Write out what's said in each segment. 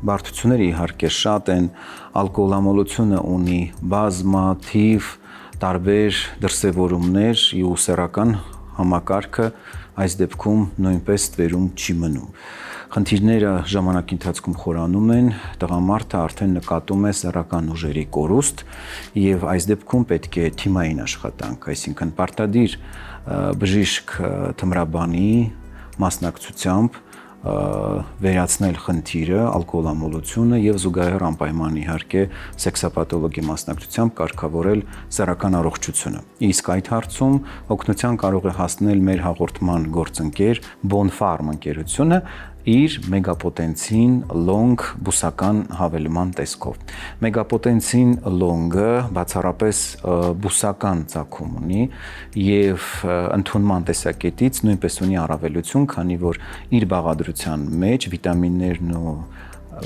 բարդությունները իհարկե շատ են, ալկոհոլամոլությունը ունի բազմաթիվ տարբեր դրսևորումներ ու սեռական համակարգը այս դեպքում նույնպես տերում չի մնում։ Խնդիրները ժամանակի ընթացքում խորանում են, տղամարդը արդեն նկատում է սեռական ուժերի կորուստ եւ այս դեպքում պետք է թիմային աշխատանք, այսինքն պարտադիր բժիշկ թմրաբանի մասնակցությամբ վերացնել խնդիրը, ալկոհոլամոլությունը եւ զուգահեռ անպայման իհարկե սեքսապաթոլոգի մասնակցությամբ կարգավորել սեռական առողջությունը։ Իսկ այդ հարցում օգնության կարող է հասնել մեր հաղորդման գործընկեր Bonfarm ընկերությունը իր մեգապոտենցին լոնգ բուսական հավելման տեսքով։ Մեգապոտենցին լոնգը բացառապես բուսական ծագում ունի եւ ընդունման տեսակետից նույնպես ունի առավելություն, քանի որ իր բաղադրության մեջ վիտամիններն ու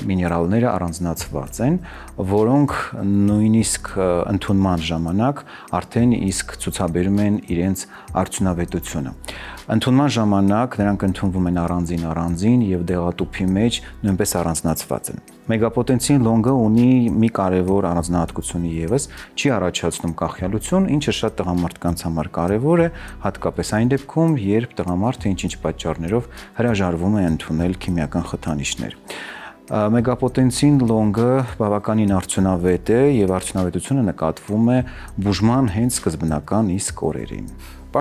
միներալները առանձնացված են, որոնք նույնիսկ ընդունման ժամանակ արդեն իսկ ցուցաբերում են իրենց արդյունավետությունը։ Ընդունման ժամանակ նրանք ընդունվում են առանձին եւ դեղատուփի մեջ նույնպես առանձնացված են։ Մեգապոտենցին լոնգը ունի մի կարևոր առանձնահատկություն եւս, չի առաջացնում կախյալություն, ինչը շատ տղամարդկանց համար կարևոր է, հատկապես այն դեպքում, երբ տղամարդը ինչ-ինչ պատճառներով հրաժարվում է ընդունել քիմիական խթանիչներ։ Մեգապոտենցին լոնգը բավականին արդյունավետ է եւ արդյունավետությունը նկատվում է բուժման հենց սկզբնական իսկ օրերին։